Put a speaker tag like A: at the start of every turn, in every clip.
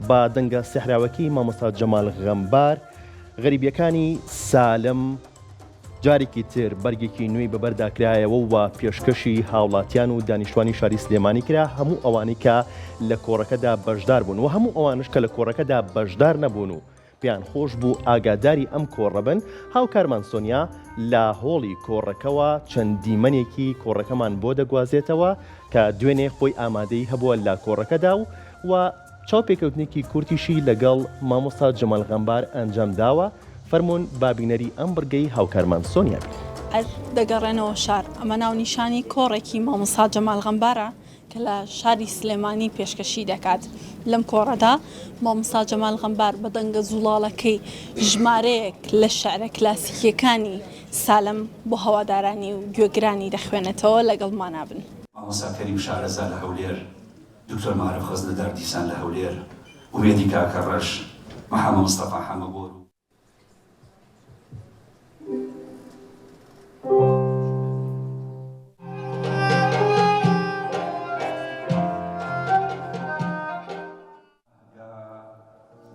A: بە دەنگە سەحراوەکی مامۆستا جەمال غەمبار غەریبیەکانی سالم جارێکی تر بەرگێکی نوێی بەبەرداکرایەوە و پێشکەشی هاوڵاتیان و دانیشتوانی شاری سلێمانی کرا هەموو ئەوانەی کە لە کۆڕەکەدا بەشدار بوون و هەموو ئەوانش کە لە کۆڕەکەدا بەشدار نەبوون و پێیان خۆش بوو ئاگاداری ئەم کۆڕە بن. هاوکارمان سۆنیا لە هۆڵی کۆڕەکەەوە چەند دیمەنێکی کۆڕەکەمان بۆ دەگوازێتەوە کە دوێنێ خۆی ئامادەی هەبووە لە کۆڕەکەدا و چاوپێکەوتنێکی کورتیشی لەگەڵ مامۆستا جەمال غەمبار ئەنجام داوە. فەرمونون بابینەری ئەم بڕگەی هاوکارمان سۆنیا
B: دەگەڕێنەوە شار. ئەمە ناونیشانی کۆڕێکی مامۆستا جەمال غەمبارە کە لە شاری سلێمانی پێشکەشی دەکات. لەم کۆڕەدا مامۆستا جەمال غەمبار بە دەنگە زوڵاڵەکەی ژمارەیەک لە شەعرە کلاسیکیەکانی سالم بۆ هەوادارانی و گوێگرانی دەخوێنێتەوە لەگەڵمانە بن.
C: مامۆستا کەریم شارەزا لە هەولێر، دکتۆر معرەف خەزنەدار دیسان لە هەولێر، ومێدی کاکە ڕەش، محەممەد مستەفا حەمەبۆر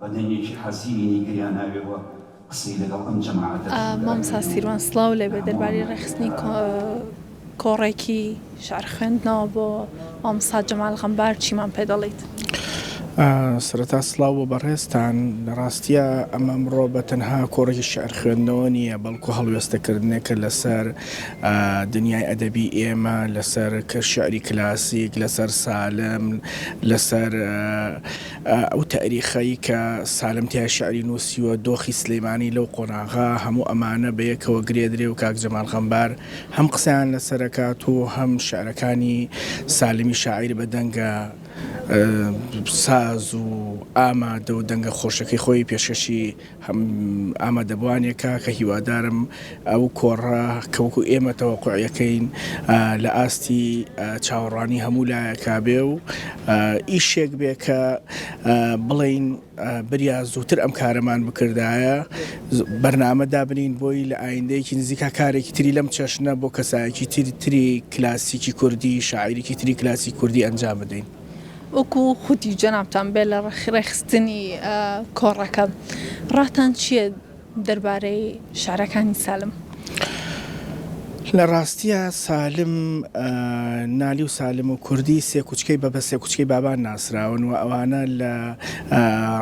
C: بەدەنگێکی حەزینی گریاناوێەوە قسەی لەگەڵ ئەم جەماعەتە.
B: مامۆستا سیروان سڵاو لێبێ دەربارەی ڕێخستنی کۆڕێکی شعر خوێندنەوە بۆ مامۆستا جەمال غەمبار چیمان پێ دەڵێیت؟
D: سرەتا سڵاو بۆ بەڕێستان. لە ڕاستیە ئەمە ئەمڕۆ بە تەنها کۆڕێکی شعر خوێندنەوە نییە، بەڵکو هەڵوێستەکردنێکە لەسەر دنیای ئەدەبی ئێمە، لەسەر کە شعری کلاسیک، لەسەر سالم، لەسەر ئەو تاریخەی کە سالمتیا شعری نووسیوە، دۆخی سلەیمانی لەو قۆناغا، هەموو ئەمانە بە یەکەوە گرێدرێ و کاک جەمال غەمبار هەم قسەیان لەسەرەکات و هەم شعرەکانی سالمی شاعیر بە دەنگە ساز و ئامادە و دەنگە خۆشەکەی خۆی پێشکەشی ئامادەبوانێکە کە هیوادارم ئەو کۆڕە کەوەکو ئێمە تەوەقوعەکەین لە ئاستی چاوەڕوانی هەموو لایەکا بێ و ئیشێک بێ کە بڵین بریا زووتر ئەم کارەمان بکردایە، بەرنامە دابنین بۆی لە ئایندەیەکی نزیکا کارێکی تری لەم چەشنە بۆ کەسایەکی تری کلاسیکی کوردی، شاعیرێکی تری کلاسی کوردی ئەنجام بدەین.
B: وەکو خودی جەنابتان بێ لە ڕێخستنی کۆڕەکە ڕاتان چییە دەربارەی شارەکانی سالم؟
D: لە ڕاستیە سالم نالی و سالم و کوردی سێ کوچکەی بەبە سێ کوچکەی بابان ناسراون و ئەوانە لە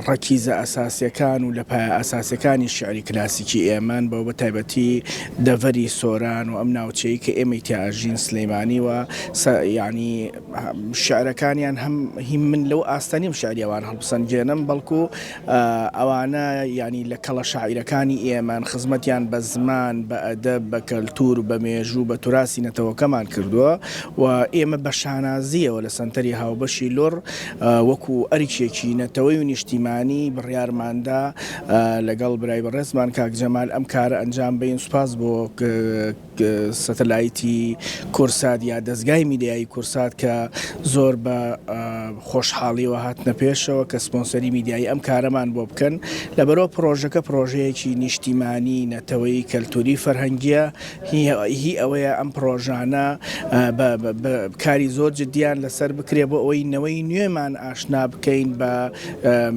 D: ڕەکیزە ئەساسیەکان و لە پایە ئەساسیەکانی شعری کلاسیکی ئێمەن بەو بە تایبەتی دەڤەری سۆران و ئەم ناوچەی کە ئێمەی تیاژین سلەیمانی و یعنی شعرەکانیان هەم من لەو ئاستانیم شعریەوان هەڵبسەنگێنم، بەڵکو ئەوانە ینی لە کەڵە شاعیرەکانی ئێمەن خزمەتیان بە زمان، بە ئەدەب، بە کەلتور، بە مێژوو، بە توراسی نەتەوەکەمان کردووە و ئێمە بە شانازیەوە لە سەنتەری هاوبەشی لۆڕ وەکو ئەریکێکی نەتەوەی و نیشتیمانی بڕیارماندا لەگەڵ برای بەڕێزمان کاک جەمال ئەم کارە ئەنجام بدەین. سوپاس بۆ سەتەلایتی کورسات یا دەستگای میدیایی کورسات کە زۆر بە خۆشحاڵیەوە هاتنە پێشەوە کە سپۆنسەری میدیایی ئەم کارەمان بۆ بکەن. لەبەرەوە پرۆژەکە پرۆژەیەکی نیشتیمانی نەتەوەی کەلتوری فەرهەنگیە، هی ئەوەیە ئەم پرۆژانە کاری زۆر جدیان لەسەر بکرێ بۆ ئەوەی نەوەی نوێمان ئاشنا بکەین بە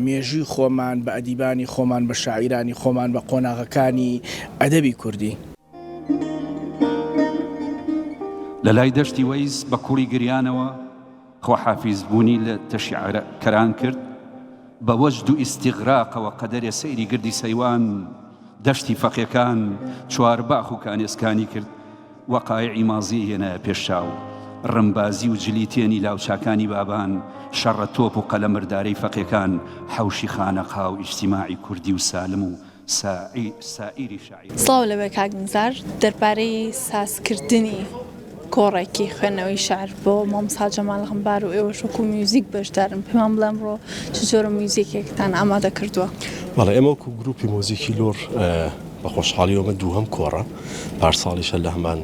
D: مێژووی خۆمان، بە ئەدیبانی خۆمان، بە شاعیرانی خۆمان، بە قۆناغەکانی ئەدەبی کوردی.
C: لە لای دەشتی وەیز بە کوڕی گریانەوە خۆ حافیز بوونی لە تەشیعرە کەران کرد، بە وەجد و ئیستیغراقەوە قەدەرێ سەیری گردی سەیوان دەشتی فەقیەکان چوارباخ و کانێسکانی کرد، وەقایعی مازی هێنایە پێشچاو، ڕمبازی و جلیتێنی لاوچاکانی بابان، شەڕە تۆپ و قەلەمبەردارەی فەقیەکان، حەوشی خانەقا و ئیجتیماعی کوردی و سالم و سائیری شاعیر.
B: سڵاو لەبێ کاک نزار، دەربارەی سازکردنی کۆڕێکی خوێندنەوەی شعر بۆ مامۆستا جەمال غەمبار و ئێوەش وەکو میوزیک بەشدارن، پێمان بڵێ ئەمڕۆ چ جۆرە میوزیکێکتان ئامادە کردووە؟
E: وەڵێ ئێمە وەکو گروپی مۆزیکی لۆڕ بە خۆشحاڵیەوە دووهەم کۆڕە پارساڵیشە لە هەمان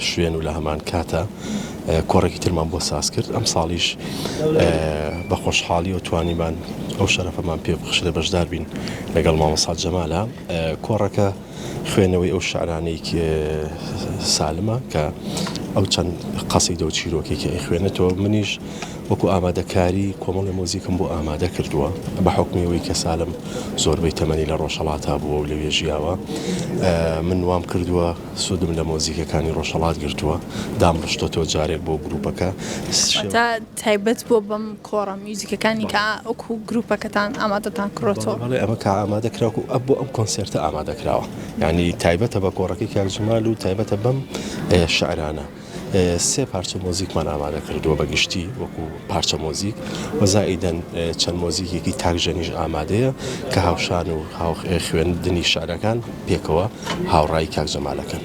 E: شوێن و لە هەمان کاتە کۆڕێکی ترمان بۆ ساز کرد. ئەم ساڵیش بە خۆشحاڵیەوە توانیمان ئەو شەرەفەمان پێ بخشرێ بەشدار بین لەگەڵ مامۆستا جەمالە. کۆڕەکە خوێنەوەی ئەو شعرانەی سالمە کە ئەو چەند قەسیدە و چیرۆکێکی خوێنێتەوە. منیش وەکو ئامادەکاری کۆمەڵی مۆزیکم بۆ ئامادە کردووە بە حکمیەوەی کە سالم زۆربەی تەمەنی لە ڕۆژهەڵاتا بووە و لەوێ ژیاوە من وام کردووە سوودم لە مۆزیکەکانی ڕۆژهەڵات گرتووە دامڕشتۆ جارێک بۆ گروپەکە
B: تایبەت بۆ بەم کۆڕە میوزیکەکانی کە ئەوکو گروپەکەتان ئامادەتان کڕۆتەوە
E: ئەمە کە ئامادەکراوە و بۆ ئەم کۆنسێرتە ئامادەکراوە یعنی تایبەتە بە کۆڕەکەی کاکجمال و تایبەتە بەم شعرانە سێ پارچە مۆزیکمان ئامادە کردووە بەگشتی وەکو پارچە مۆزیک وەزائیدەن چەند مۆزیکێکی تاکژەنیش ئامادەیە کە هاوشان و خوێندنی شعرەکان پێکەوە هاوڕای کاکجەمالەکەن.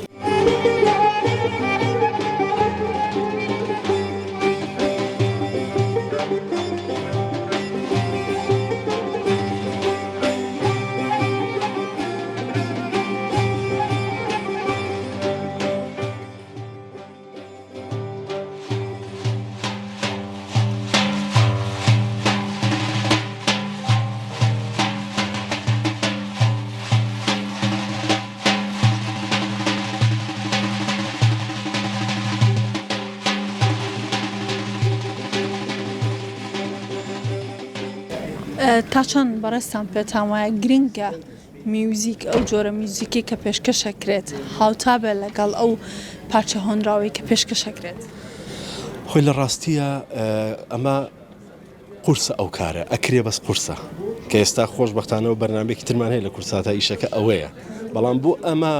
B: تا چەند بەڕێستان پێتان وایە گرنگە میوزیک ئەو جۆرە میوزیکی کە پێشکەشەکرێت هاوتا بێت لەگەڵ ئەو پارچە هۆنراوی کە پێشکەشەکرێت
E: خۆی لە ڕاستیە ئەمە قورسە ئەو کارە ئەکرێ بەس قورسە کە ئێستا خۆشبەختانەوە بەرنامێکی ترمان هەیە لە کورساتە ئیشەکە ئەوەیە بەڵام بۆ ئەمە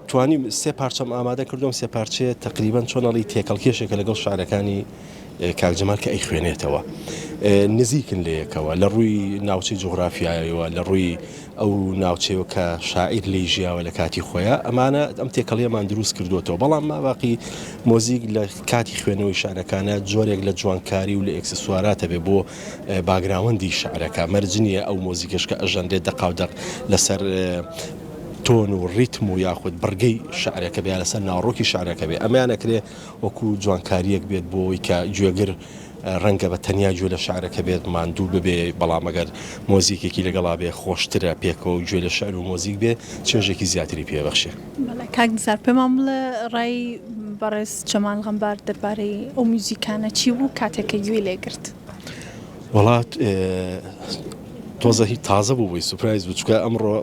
E: توانیم سێ پارچەم ئامادە کردوم سێ پارچەیە تقریبان چۆنەڵی تێکەڵکێشێکە لەگەڵ شارەکانی کاکجەمال کە ئەی خوێنێتەوە نزیکن لە یەکەوە لە ڕووی ناوچەی جوغرافیایەوە لە ڕووی ئەو ناوچەیەوە کە شاعیر لی ژیاوە لە کاتی خۆیە ئەمانە ئەم تێکەڵیەمان دروست کردوێتەوە بەڵام ماباقی مۆزیک لە کاتی خوێنەوەی شارەکانە جۆرێک لە جوانکاری و لە ئێکسسواراتە بێ بۆ باگراوەندی شعرەکە مەرجنیە ئەو مۆزیکشکە ئەژەندێت دەقاودەق لەسەر تۆن و ڕیتم و یاخود بڕگەی شعرەکە بێ لەسەر ناوڕۆکی شعرەکە بێ ئەمانەکرێ وەکو جوانکاریەک بێت بۆی کە گوێگر ڕەنگە بە تەنیا گوێ لە شعرەکە بێت ماندوو ببێ بەڵام ئەگەر مۆزیکێکی لەگەڵا بێ خۆشترە پێکەوە و گوێ لە شعر و مۆزیک بێ چێژێکی زیاتری پێبەخشێ.
B: کاک نزار پێمان بڵێ ڕای بەڕێز جەمال غەمبار دەربارەی ئەو میوزیکانە چی بوو کاتێکە گوێ لێگرت؟
E: وڵات تۆزە هی تازە بوو بووی سوپرایز بوو چکە ئەمڕۆ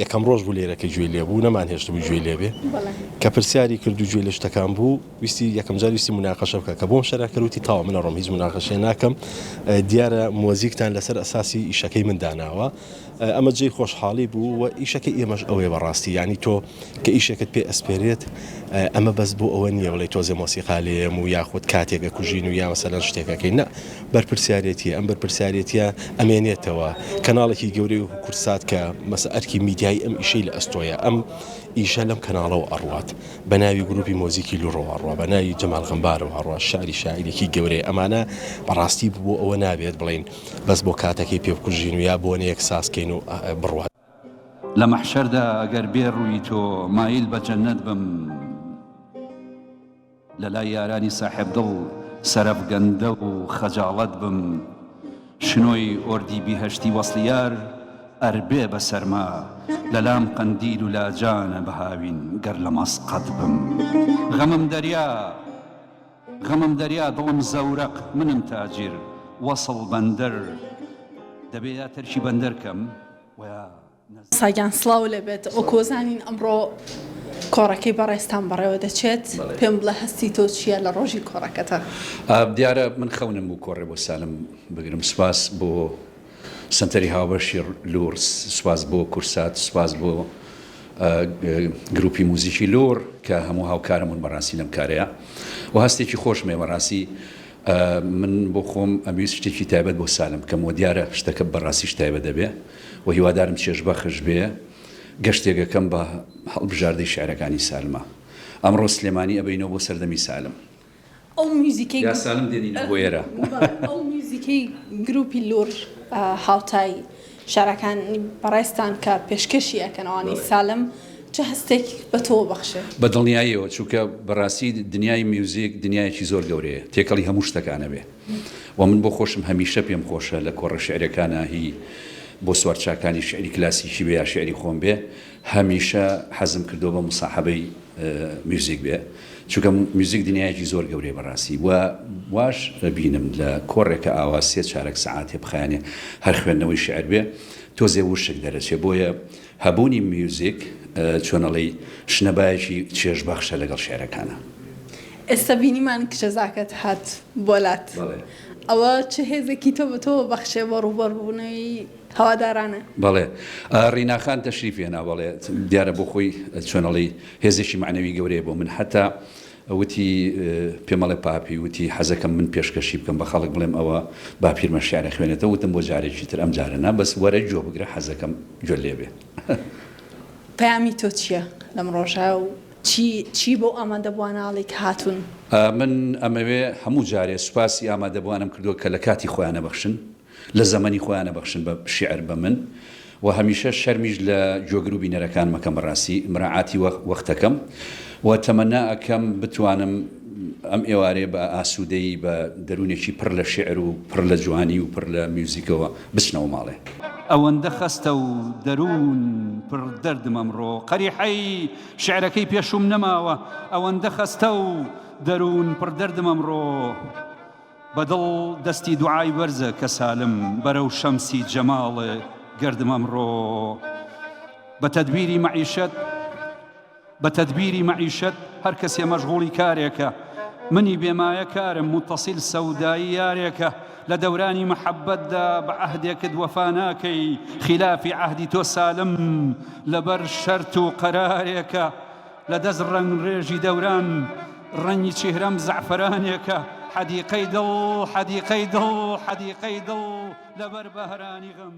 E: یەکەم ڕۆژ بوو لێرەکە گوێ لێبوو نەمان هێشت بوو گوێ لێبێ کە پرسیاری کرد و گوێ لە شتەکان بوو ویستی یەکەم جار ویستی مناقەشە بکە کە بۆم شەراکەوتی تاوە منە ڕۆم هیچ مناقەشەیە ناکەم دیارە مۆزیکتان لەسەر ئەساسی ئیشەکەی من داناوە ئەمە جێی خۆشحاڵی بوو و ئیشەکەی ئێمەش ئەوەیە بەڕاستی ینی تۆ کە ئیشەکەت پێ ئەسپێرێت ئەمە بەس بۆ ئەوە نییە بڵێ تۆزێ مۆسیقالێم و یاخود کاتێکە کوژین و یا مەسەلەن شتێکەکەی نە بەرپرسیارەتیە ئەم بەرپرسیارەتیە ئەمێنێتەوە کەناڵێکی گەورەی و کورسات کە مەسە ئەرکی میدیای ئەم ئیشەی لە ئەستۆیە ئەم ئیشە لەم کەناڵەوە ئەڕوات بە ناوی گروپی مۆزیکی لوڕەوە ئەڕوا بە ناوی جەمال غەمبارەوە ئەڕوا شاعری شاعیرێکی گەورەی ئەمانە بەڕاستی بۆ ئەوە نابێت بڵین بەس بۆ کاتەکەی پێ بکوژین و یا بۆنەیەک ساسکەین و بڕوات
C: لە مەحشەردا ئەگەر بێ ڕووی تۆ مایل بە جەنەت بم لە لای یارانی ساحێب دڵ سەرەفگەندە و خەجاڵەت بم شنۆی ئۆردی بیهەشتی وەسڵیار ئەربێ بە سەرما لەلام قەندیل و لاجانە بەهاوین گەر لە مەسقەت بم غەمم دەریا دڵم زەورەق منم تاجیر وەسڵ بەندەر دەبێ یا تەرکی بەندەرکەم
B: ساگیان سڵاو لەبێت ئەو کۆزانین ئەمڕۆ کۆڕەکەی بەڕێستان بەڕێوە دەچێت پێم بڵێ هەستی تۆ چییە لە ڕۆژی کۆڕەکەتە؟
C: دیارە من خەونم بوو کۆڕێ بۆ سالم بگرم سپاس بۆ سنتەری هاوبەشی لۆر سپاس بۆ کورسات سپاس بۆ گروپی موزیکی لۆر کە هەموو هاوکارمون بەڕاستی لەم کارەیە و هەستێکی خۆشمێ بەڕاستی من بۆ خۆم ئەمویست شتێکی تایبەت بۆ سالم کەم و دیارە شتەکە بەڕاستی تایبەت دەبێ و هیوادارم چێژ بەخش بێ گەشتێکەکەم بە هەڵبژاردەی شعرەکانی سالمە ئەمڕۆ سلێمانی ئەبینەوە بۆ سەردەمی سالم
B: ئەو میوزیکەی
C: یا سالم دێنینە بۆ ئێرە
B: ئەو میوزیکەی گروپی لۆر هاوتای شارەکان بەڕێستان کە پێشکەشی ئەکەنەوەی سالم چه هەستێک بە تۆ بەخشێ
C: بە دڵنیاییەوە چونکە بەڕاستی دنیای میوزیک دنیایەکی زۆر گەورەیە تێکەڵی هەموو شتەکانە بێ و من بۆ خۆشم هەمیشە پێم خۆشە لە کۆڕە شعرەکانە هی بۆ سوارچاکانی شعری کلاسیکی بێ یا شعری خۆم بێ هەمیشە حەزم کردو بە مساحەبەی میوزیک بێ چونکە میوزیک دنیایکی زۆر گەورەی بەڕاستی و واش بینم لە کۆڕێکە ئاوا 3 چارەک سەعاتێ بخایانێ هەر خوێندنەوەی شعر بێ تۆزێ وشک دەرەچێ بۆیە هەبوونی میوزیک چۆنەڵی شنەبایەکی چێژبەخشە لەگەڵ شعرەکانە.
B: ئێستا بینیمان کچەزاکەت هات بۆلات ئەوە چه هێزێکی تۆ بە تۆ بەخشێ بە ڕوبەڕبوونەوەی هەوادارانە؟
C: بەڵێ ڕیناخان تەشریفێنا بەڵێ دیارە بۆ خۆی چۆنەڵی هێزێکی معنەوی گەورەیە بۆ من حتا وتی پێمەڵێ پاپی وتی حەزەکەم من پێشکەشی بکەم بە خەڵک بڵێم ئەوە با پیرمە شیعرە خوێنێتەوە وتم بۆ جارێکی تر ئەم جارەنا بەس وەرە جۆ بگرە حەزەکەم گوێ لێ بێ.
B: پەیامی تۆ چییە لەم ڕۆژە و چی بۆ ئامادەبواناڵێک هاتوون؟
C: من ئەمەوێ هەموو جارێ سوپاسی ئامادەبوانم کردووە کە لە کاتی خۆیانە بەخشن لە زەمەنی خۆیانە بەخشن بە شیعر بە من و هەمیشە شەرمیش لە جۆگر و بینەرەکان مەکەم بەڕاستی مراعاتی وەختەکەم و تەمەنا ئەکەم بتوانم ئەم ئێوارێ بە ئاسوودەی بە دەروونێکی پڕ لە شعر و پڕ لە جوانی و پڕ لە میوزیکەوە بچنەوە ماڵێ.
F: ئەوەندە خەستە و دەروون پڕ دەردم ئەمڕۆ قەریحەی شعرەکەی پێشوم نەماوە ئەوەندە خەستە و دەروون پڕ دەردم ئەمڕۆ بەدڵ دەستی دوعای وەرزە کە سالم بەرەو شەمسی جەماڵێ گەردم ئەمڕۆ بە تەدبیری مەعیشەت هەر کەسێ مەشغوڵی کارێکە منی بێمایە کارم متصیل سەودایی یارێکە لە دەورانی مەحەبەتدا بە عەهدێکت وەفا ناکەی خلافی عەهدی تۆ سالم لەبەر شەرت و قەرارێکە لە دەست ڕەنگ ڕێژی دەوران ڕەنگی چێهرەم زەعفەرانێکە حەدیقەی دڵ لەبەر بەهرانی غەم